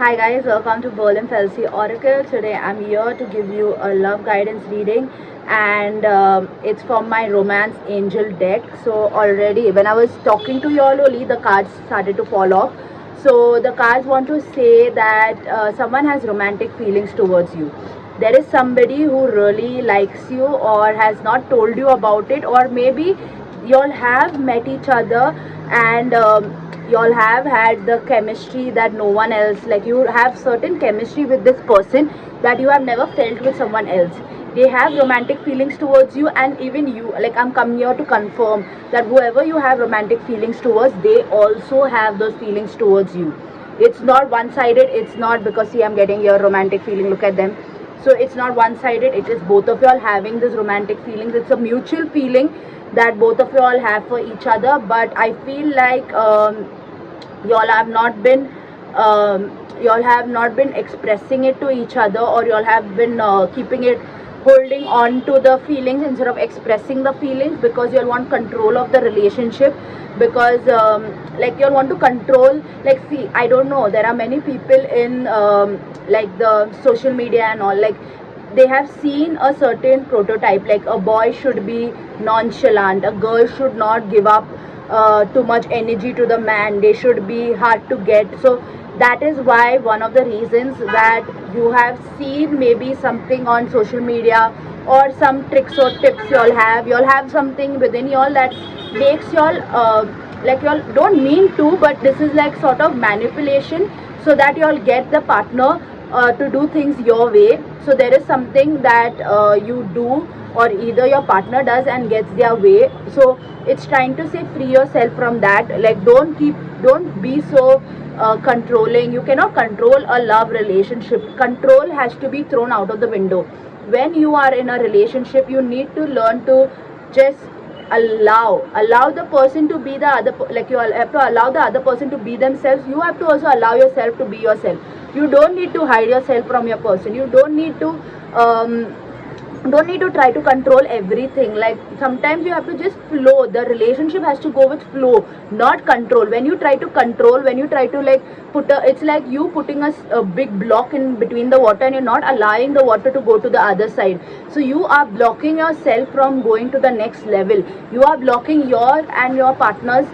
Hi guys, welcome to Berlin Felsi Oracle. Today I'm here to give you a love guidance reading, and it's from my romance angel deck. So already when I was talking to you all only, the cards started to fall off. So the cards want to say that someone has romantic feelings towards you. There is somebody who really likes you or has not told you about it, or maybe you all have met each other, and you all have had the chemistry that no one else, like you have certain chemistry with this person that you have never felt with someone else. They have romantic feelings towards you, and even you, like I'm coming here to confirm that whoever you have romantic feelings towards, they also have those feelings towards you. It's not one sided. It's not because, see, I'm getting your romantic feeling, look at them. So it's not one sided, it is both of you all having this romantic feelings. It's a mutual feeling that both of you all have for each other, but I feel like you all have not been expressing it to each other, or you all have been keeping it, holding on to the feelings instead of expressing the feelings, because you all want control of the relationship, because like you all want to control, like, see, I don't know, there are many people in like the social media and all, like they have seen a certain prototype, like a boy should be nonchalant, a girl should not give up too much energy to the man, they should be hard to get. So that is why one of the reasons that you have seen maybe something on social media, or some tricks or tips you all have something within you all that makes you all like you all don't mean to, but this is like sort of manipulation, so that you all get the partner to do things your way. So there is something that you do, or either your partner does and gets their way. So it's trying to say free yourself from that. Like don't be so controlling. You cannot control a love relationship. Control has to be thrown out of the window. When you are in a relationship, you need to learn to just allow the person to be the other, like you have to allow the other person to be themselves. You have to also allow yourself to be yourself. You don't need to hide yourself from your person. You um, don't need to try to control everything. Like sometimes you have to just flow. The relationship has to go with flow, not control. When you try to control, when you try to like it's like you putting a big block in between the water, and you're not allowing the water to go to the other side. So you are blocking yourself from going to the next level. You are blocking your and your partner's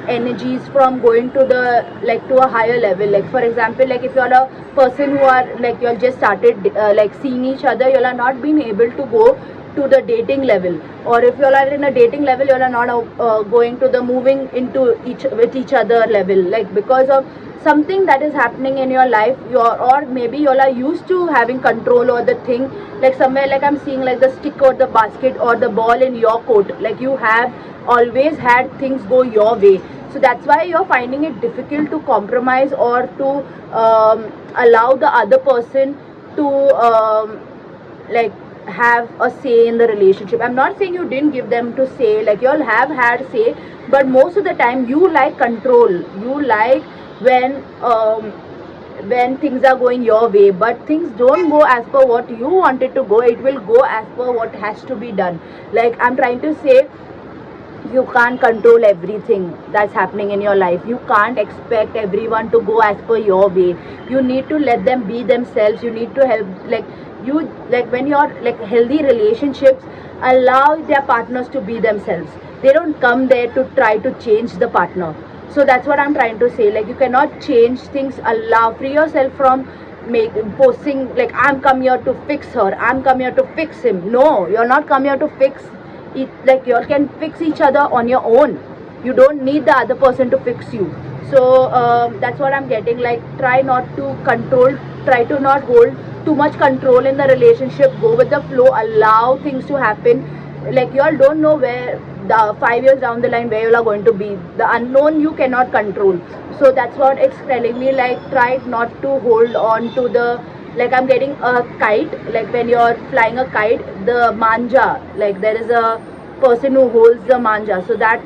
energies from going to the, like, to a higher level. Like for example, like if you're a person who are like you all just started like seeing each other, you all are not being able to go to the dating level, or if you all are in a dating level, you all are not going to the moving into each other level, like because of something that is happening in your life. Or maybe you all are used to having control over the thing, like somewhere, like I'm seeing like the stick or the basket or the ball in your court, like you have always had things go your way. So that's why you're finding it difficult to compromise, or to allow the other person to like have a say in the relationship. I'm not saying you didn't give them to say, like you all have had say, but most of the time you like control. You like when things are going your way, but things don't go as per what you wanted to go. It will go as per what has to be done. Like I'm trying to say, you can't control everything that's happening in your life. You can't expect everyone to go as per your way. You need to let them be themselves. You need to help, like you, like when you're like healthy relationships allow their partners to be themselves. They don't come there to try to change the partner. So that's what I'm trying to say. Like you cannot change things. Allow, free yourself from make posting like I'm come here to fix her, I'm come here to fix him. No, you're not come here to fix it. Like you all can fix each other on your own. You don't need the other person to fix you. So that's what I'm getting. Like try not to control, try to not hold too much control in the relationship. Go with the flow, allow things to happen. Like you all don't know where the 5 years down the line where you are going to be. The unknown you cannot control. So that's what it's telling me. Like try not to hold on to the, like I'm getting a kite, like when you're flying a kite, the manja, like there is a person who holds the manja, so that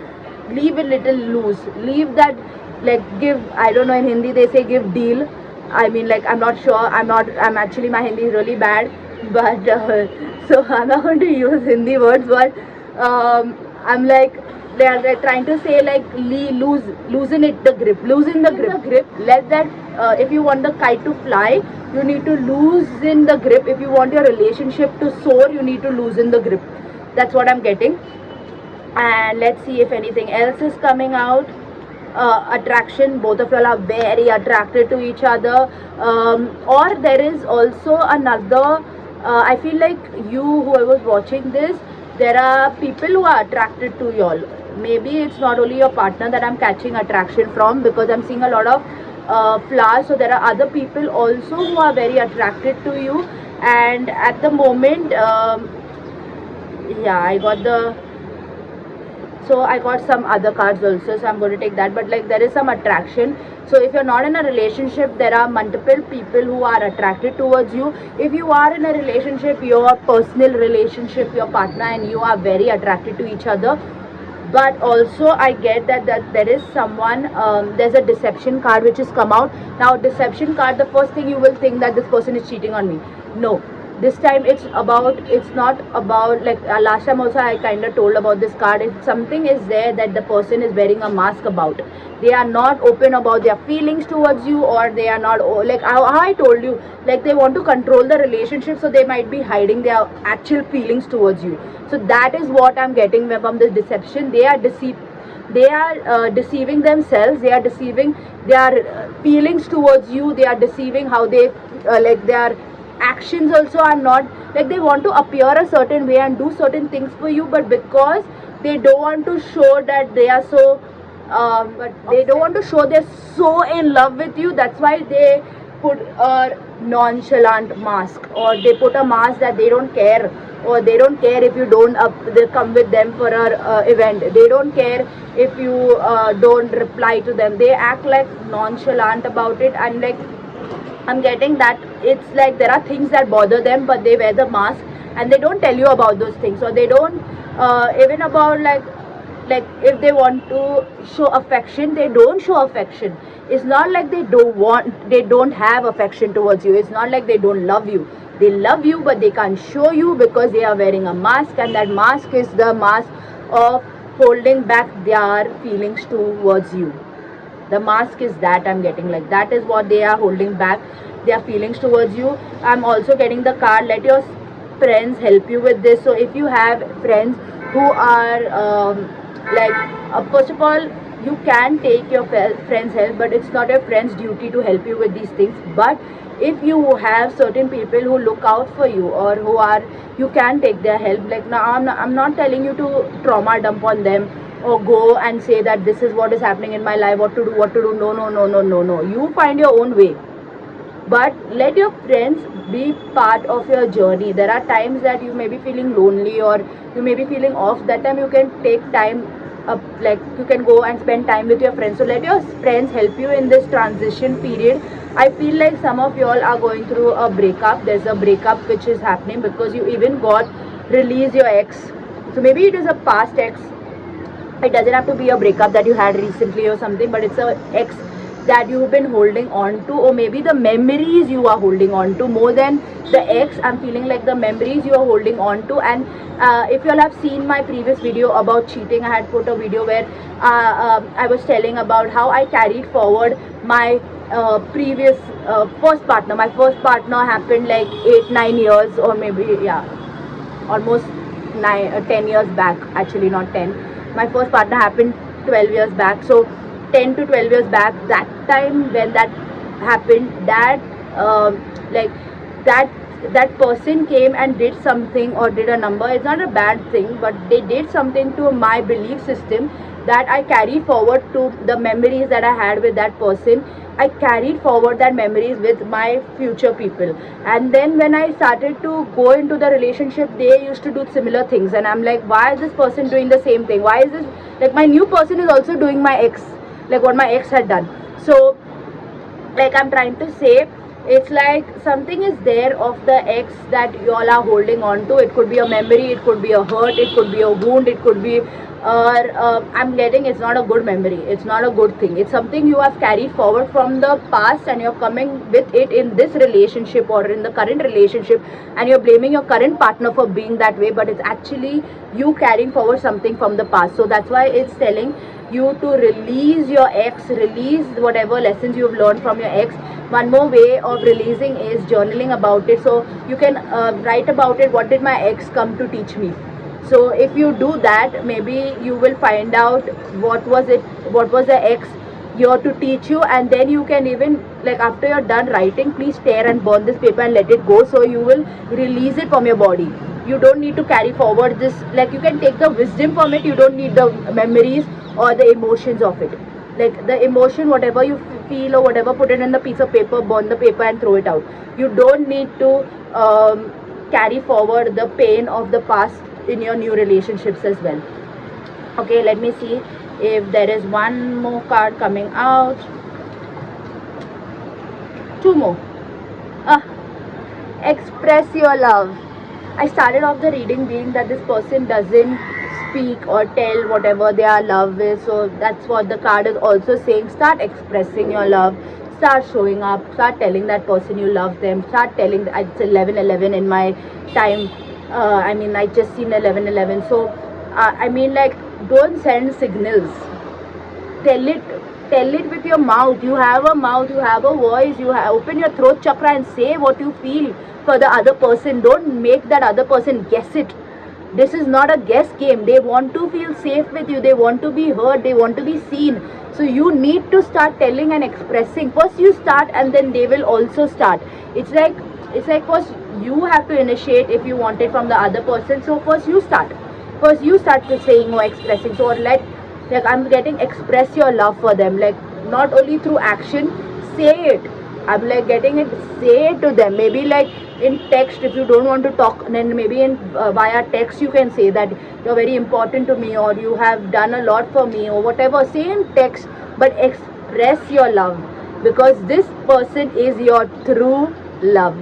leave it little loose, leave that, like give, I don't know, in Hindi they say give deal. I mean, like I'm not sure, I'm actually, my Hindi is really bad, but so I'm not going to use Hindi words, but I'm like they're trying to say like loosen the grip. Let that if you want the kite to fly, you need to loosen the grip. If you want your relationship to soar, you need to loosen the grip. That's what I'm getting. And let's see if anything else is coming out. Attraction, both of y'all are very attracted to each other, or there is also another I feel like you, whoever's watching this, there are people who are attracted to y'all. Maybe it's not only your partner that I'm catching attraction from, because I'm seeing a lot of flowers, so there are other people also who are very attracted to you. And at the moment, yeah, I got some other cards also, so I'm going to take that. But like, there is some attraction. So if you're not in a relationship, there are multiple people who are attracted towards you. If you are in a relationship, your personal relationship, your partner and you are very attracted to each other. But also I get that there is someone, there's a deception card which has come out. Now deception card, the first thing you will think that this person is cheating on me. No, this time it's not about like last time also I kind of told about this card. If something is there that the person is wearing a mask about, they are not open about their feelings towards you, or they are not like how I told you, like they want to control the relationship, so they might be hiding their actual feelings towards you. So that is what I'm getting from this deception. They are deceiving themselves, they are deceiving their feelings towards you, they are deceiving how they like their actions also are not like, they want to appear a certain way and do certain things for you, but because they don't want to show that they are so but they don't want to show they're so in love with you, that's why they put a nonchalant mask, or they put a mask that they don't care, or they don't care if you don't they come with them for a event, they don't care if you don't reply to them, they act like nonchalant about it. And like, I'm getting that it's like there are things that bother them, but they wear the mask and they don't tell you about those things, or they don't even about like if they want to show affection, they don't show affection. It's not like they don't have affection towards you. It's not like they don't love you. They love you, but they can't show you because they are wearing a mask, and that mask is the mask of holding back their feelings towards you. The mask is that I'm getting, like that is what they are holding back, their feelings towards you. I'm also getting the card, let your friends help you with this. So if you have friends who are first of all, you can take your friends help, but it's not your friend's duty to help you with these things. But if you have certain people who look out for you, or who are, you can take their help. Like now I'm not telling you to trauma dump on them, or go and say that this is what is happening in my life, what to do. No, you find your own way, but let your friends be part of your journey. There are times that you may be feeling lonely, or you may be feeling off. That time you can take time up, like you can go and spend time with your friends. So let your friends help you in this transition period. I feel like some of y'all are going through a breakup. There's a breakup which is happening because you even got release your ex. So maybe it is a past ex. It doesn't have to be a breakup that you had recently or something, but it's a ex that you've been holding on to, or maybe the memories you are holding on to more than the ex. I'm feeling like the memories you are holding on to. And if you all have seen my previous video about cheating, I had put a video where I was telling about how I carried forward my previous first partner. My first partner happened like 8-9 years, or maybe almost 10 years back, actually not 10. My first partner happened 12 years back. So 10 to 12 years back, that time when that happened, that that person came and did something, or did a number. It's not a bad thing, but they did something to my belief system that I carry forward to the memories that I had with that person. I carried forward that memories with my future people. And then when I started to go into the relationship, they used to do similar things, and I'm like, why is this person doing the same thing? Why is this, like, my new person is also doing my ex, like what my ex had done. So like, I'm trying to say, it's like something is there of the ex that you all are holding on to. It could be a memory, it could be a hurt, it could be a wound, it could be or I'm getting it's not a good memory, it's not a good thing, it's something you have carried forward from the past and you're coming with it in this relationship or in the current relationship, and you're blaming your current partner for being that way, but it's actually you carrying forward something from the past. So that's why it's telling you to release your ex, release whatever lessons you've learned from your ex. One more way of releasing is journaling about it. So you can write about it, what did my ex come to teach me. So if you do that, maybe you will find out what was it, what was the ex here to teach you, and then you can even, like, after you're done writing, please tear and burn this paper and let it go, so you will release it from your body. You don't need to carry forward this, like, you can take the wisdom from it, you don't need the memories or the emotions of it. Like the emotion, whatever you feel or whatever, put it in the piece of paper, burn the paper and throw it out. You don't need to carry forward the pain of the past in your new relationships as well. Okay, let me see if there is one more card coming out. Two more. Express your love. I started off the reading being that this person doesn't speak or tell whatever their love is, so that's what the card is also saying. Start expressing your love, start showing up, start telling that person you love them, start telling. It's 11:11 in my time. I mean, I just seen 11:11, so I mean, like, don't send signals, tell it with your mouth. You have a mouth, you have a voice, you have, open your throat chakra and say what you feel for the other person. Don't make that other person guess it. This is not a guess game. They want to feel safe with you, they want to be heard, they want to be seen. So you need to start telling and expressing. First you start and then they will also start. It's like first you have to initiate if you want it from the other person. So first you start to saying or expressing. So, or like I'm getting, express your love for them, like not only through action, say it. I'm like getting it, say it to them. Maybe like in text, if you don't want to talk, then maybe in via text you can say that you're very important to me, or you have done a lot for me, or whatever. Say in text, but express your love, because this person is your true love.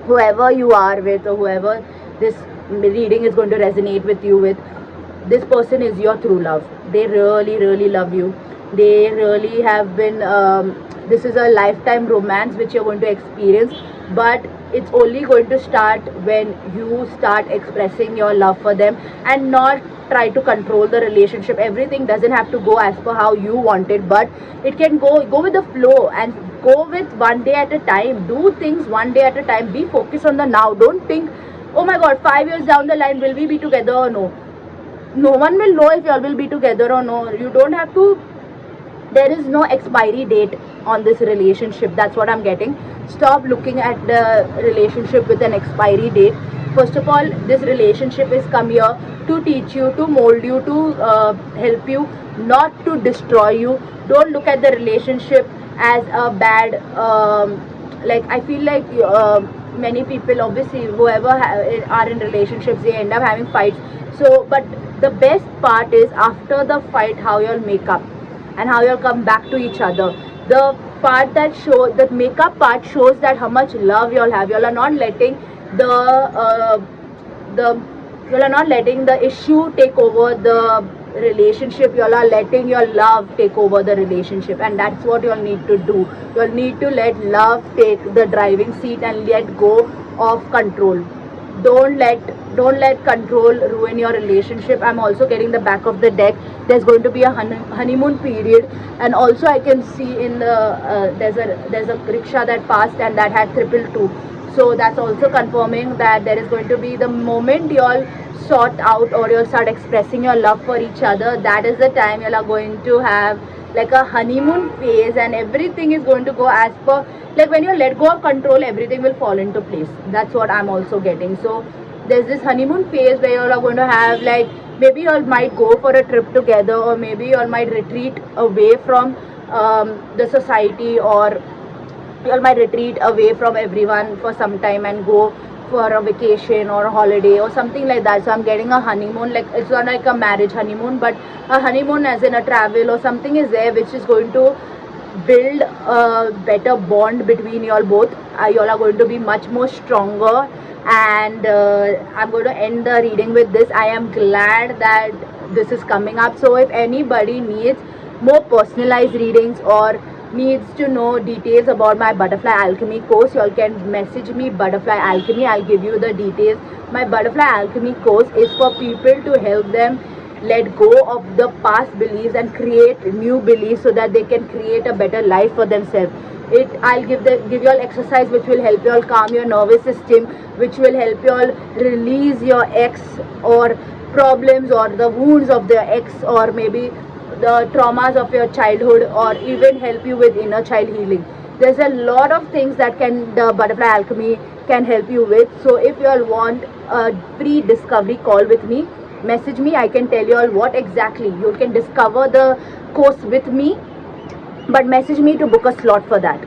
Whoever you are with, or whoever this reading is going to resonate with you with, this person is your true love. They really love you. They really have been this is a lifetime romance which you're going to experience, but it's only going to start when you start expressing your love for them and not try to control the relationship. Everything doesn't have to go as per how you want it, but it can go with the flow, and go with one day at a time. Do things one day at a time. Be focused on the now. Don't think, oh my god, 5 years down the line will we be together or no. No one will know if you all will be together or no. You don't have to, there is no expiry date on this relationship. That's what I'm getting. Stop looking at the relationship with an expiry date. First of all, this relationship is come here to teach you, to mold you, to help you, not to destroy you. Don't look at the relationship as a bad like, I feel like many people, obviously whoever are in relationships, they end up having fights. So but the best part is after the fight, how you'll make up and how you'll come back to each other. The part that shows, the makeup part shows that how much love you'll have. You'll are not letting you'll are not letting the issue take over the relationship. You'll are letting your love take over the relationship, and that's what you'll need to do. You'll need to let love take the driving seat and let go of control. Don't let control ruin your relationship. I'm also getting the back of the deck. There's going to be a honeymoon period, and also I can see in the there's a rickshaw that passed and that had 222. So that's also confirming that there is going to be, the moment you all sort out or you'll start expressing your love for each other, that is the time you are going to have like a honeymoon phase, and everything is going to go as per, like when you let go of control, everything will fall into place. That's what I'm also getting. So there's this honeymoon phase where you all are going to have, like, maybe you all might go for a trip together, or maybe you all might retreat away from the society, or you all might retreat away from everyone for some time and go for a vacation or a holiday or something like that. So I'm getting a honeymoon, like it's not like a marriage honeymoon, but a honeymoon as in a travel or something is there, which is going to build a better bond between you all both. You all are going to be much more stronger, And I'm going to end the reading with this. I am glad that this is coming up. So if anybody needs more personalized readings or needs to know details about my Butterfly Alchemy course, you all can message me Butterfly Alchemy. I'll give you the details. My Butterfly Alchemy course is for people to help them let go of the past beliefs and create new beliefs so that they can create a better life for themselves. I'll give you all exercise which will help you all calm your nervous system, which will help you all release your ex or problems or the wounds of the ex, or maybe the traumas of your childhood, or even help you with inner child healing. There's a lot of things that the Butterfly Alchemy can help you with. So if you all want a free discovery call with me, message me. I can tell you all what exactly you can discover the course with me, but message me to book a slot for that.